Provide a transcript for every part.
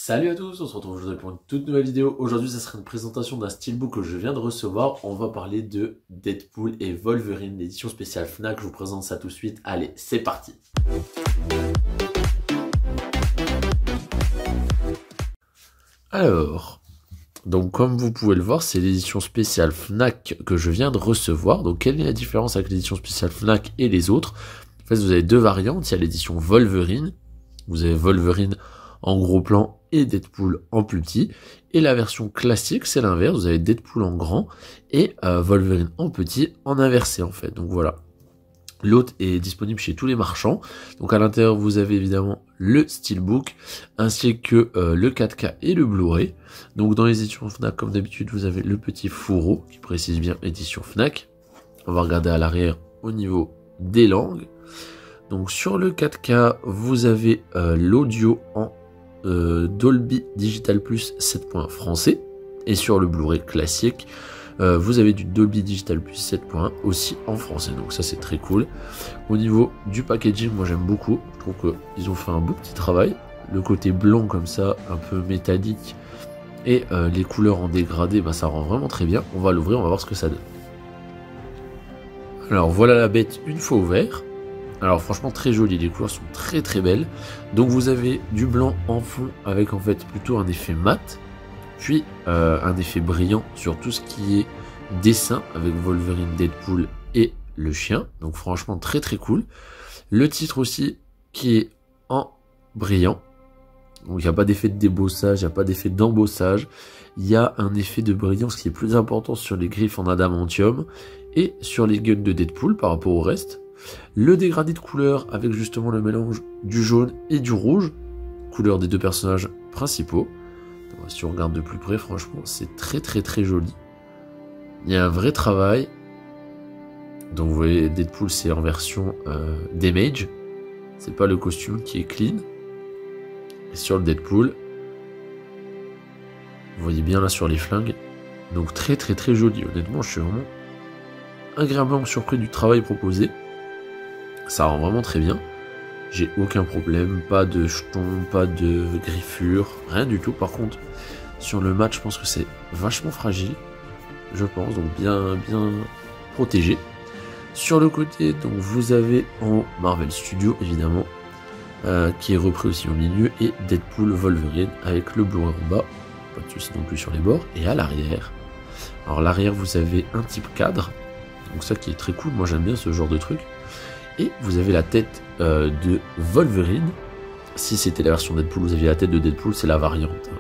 Salut à tous, on se retrouve aujourd'hui pour une toute nouvelle vidéo. Aujourd'hui, ça sera une présentation d'un steelbook que je viens de recevoir. On va parler de Deadpool et Wolverine, l'édition spéciale Fnac. Je vous présente ça tout de suite. Allez, c'est parti. Alors, donc comme vous pouvez le voir, c'est l'édition spéciale Fnac que je viens de recevoir. Donc quelle est la différence avec l'édition spéciale Fnac et les autres? En fait, vous avez deux variantes. Il y a l'édition Wolverine. Vous avez Wolverine en gros plan et Deadpool en plus petit. Et la version classique, c'est l'inverse. Vous avez Deadpool en grand et Wolverine en petit, en inversé en fait. Donc voilà. L'autre est disponible chez tous les marchands. Donc à l'intérieur, vous avez évidemment le steelbook, ainsi que le 4K et le Blu-ray. Donc dans les éditions Fnac, comme d'habitude, vous avez le petit fourreau qui précise bien édition Fnac. On va regarder à l'arrière au niveau des langues. Donc sur le 4K, vous avez l'audio en Dolby Digital Plus 7 points français. Et sur le Blu-ray classique, vous avez du Dolby Digital Plus 7.1 aussi en français, donc ça c'est très cool. Au niveau du packaging, moi j'aime beaucoup, je trouve qu'ils ont fait un beau petit travail. Le côté blanc comme ça, un peu métallique, et les couleurs en dégradé, bah, ça rend vraiment très bien. On va l'ouvrir, on va voir ce que ça donne. Alors voilà la bête une fois ouvert. Alors franchement très joli, les couleurs sont très très belles. Donc vous avez du blanc en fond avec en fait plutôt un effet mat. Puis un effet brillant sur tout ce qui est dessin avec Wolverine, Deadpool et le chien. Donc franchement très très cool. Le titre aussi qui est en brillant. Donc il n'y a pas d'effet de débossage, il n'y a pas d'effet d'embossage. Il y a un effet de brillance qui est plus important sur les griffes en adamantium et sur les guns de Deadpool par rapport au reste. Le dégradé de couleurs avec justement le mélange du jaune et du rouge. Couleur des deux personnages principaux. Si on regarde de plus près, franchement, c'est très très très joli. Il y a un vrai travail. Donc vous voyez, Deadpool, c'est en version damage. C'est pas le costume qui est clean. Et sur le Deadpool, vous voyez bien là sur les flingues. Donc très très très joli. Honnêtement, je suis vraiment agréablement surpris du travail proposé. Ça rend vraiment très bien. J'ai aucun problème, pas de jetons, pas de griffures, rien du tout. Par contre, sur le match, je pense que c'est vachement fragile, je pense, donc bien protégé. Sur le côté, donc vous avez en Marvel Studios, évidemment, qui est repris aussi au milieu, et Deadpool Wolverine avec le Blu-ray en bas, pas de soucis non plus sur les bords, et à l'arrière. Alors l'arrière, vous avez un type cadre, donc ça qui est très cool, moi j'aime bien ce genre de truc. Et vous avez la tête de Wolverine. Si c'était la version Deadpool, vous aviez la tête de Deadpool, c'est la variante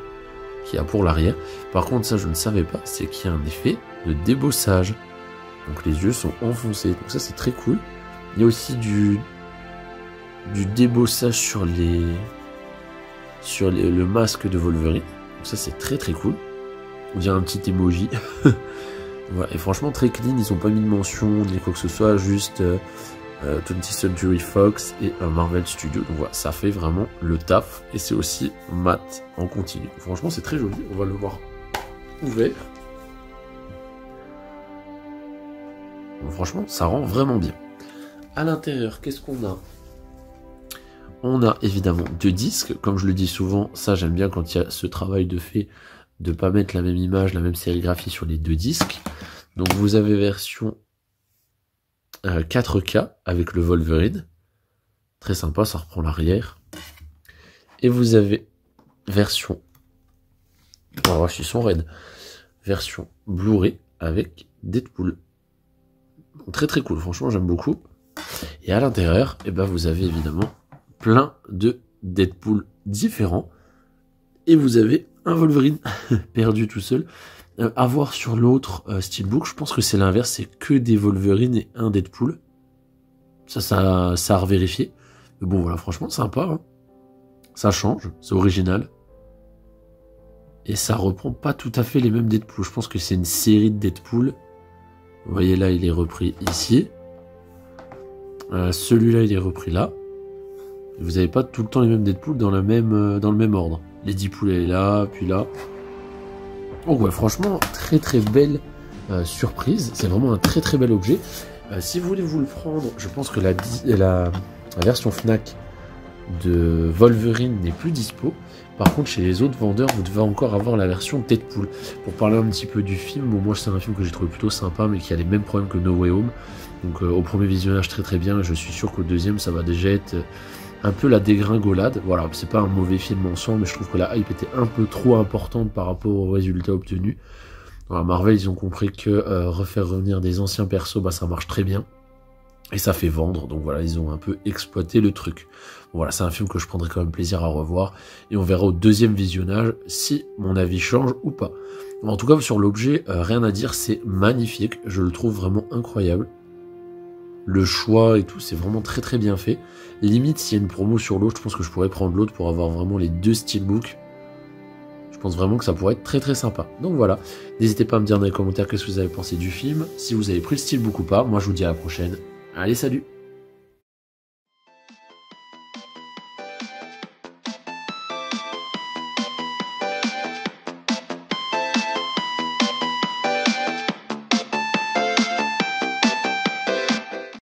qui a pour l'arrière. Par contre, ça je ne savais pas, c'est qu'il y a un effet de débossage. Donc les yeux sont enfoncés, donc ça c'est très cool. Il y a aussi du débossage sur le masque de Wolverine. Donc ça c'est très très cool. On dirait un petit emoji. Voilà. Et franchement très clean, ils n'ont pas mis de mention ni quoi que ce soit, juste 20th Century Fox et un Marvel Studio. Donc voilà, ça fait vraiment le taf. Et c'est aussi mat en continu. Franchement, c'est très joli. On va le voir ouvert. Donc, franchement, ça rend vraiment bien. À l'intérieur, qu'est-ce qu'on a? On a évidemment deux disques. Comme je le dis souvent, ça j'aime bien quand il y a ce travail de fait de pas mettre la même image, la même sérigraphie sur les deux disques. Donc vous avez version 4K avec le Wolverine, très sympa, ça reprend l'arrière. Et vous avez version, oh, ils sont raides, version Blu-ray avec Deadpool. Donc, très très cool, franchement j'aime beaucoup. Et à l'intérieur, eh ben, vous avez évidemment plein de Deadpool différents. Et vous avez un Wolverine perdu tout seul. À voir sur l'autre steelbook, je pense que c'est l'inverse, c'est que des Wolverine et un Deadpool. Ça à revérifier. Mais bon, voilà, franchement, sympa. Hein. Ça change, c'est original. Et ça reprend pas tout à fait les mêmes Deadpool. Je pense que c'est une série de Deadpool. Vous voyez là, il est repris ici. Celui-là, il est repris là. Vous n'avez pas tout le temps les mêmes Deadpool dans le même ordre. Les Deadpool, elle est là, puis là. Donc ouais, franchement, très très belle surprise. C'est vraiment un très très bel objet. Si vous voulez vous le prendre, je pense que la version Fnac de Wolverine n'est plus dispo. Par contre, chez les autres vendeurs, vous devez encore avoir la version Deadpool. Pour parler un petit peu du film, bon, moi c'est un film que j'ai trouvé plutôt sympa, mais qui a les mêmes problèmes que No Way Home. Donc au premier visionnage très très bien, je suis sûr qu'au deuxième ça va déjà être un peu la dégringolade. Voilà, c'est pas un mauvais film en soi, mais je trouve que la hype était un peu trop importante par rapport aux résultats obtenus. Voilà, Marvel, ils ont compris que refaire revenir des anciens persos, bah ça marche très bien. Et ça fait vendre, donc voilà, ils ont un peu exploité le truc. Voilà, c'est un film que je prendrai quand même plaisir à revoir. Et on verra au deuxième visionnage si mon avis change ou pas. En tout cas, sur l'objet, rien à dire, c'est magnifique. Je le trouve vraiment incroyable. Le choix et tout, c'est vraiment très très bien fait. Limite, s'il y a une promo sur l'autre, je pense que je pourrais prendre l'autre pour avoir vraiment les deux steelbooks. Je pense vraiment que ça pourrait être très très sympa. Donc voilà, n'hésitez pas à me dire dans les commentaires qu'est-ce que vous avez pensé du film, si vous avez pris le steelbook ou pas. Moi, je vous dis à la prochaine. Allez, salut!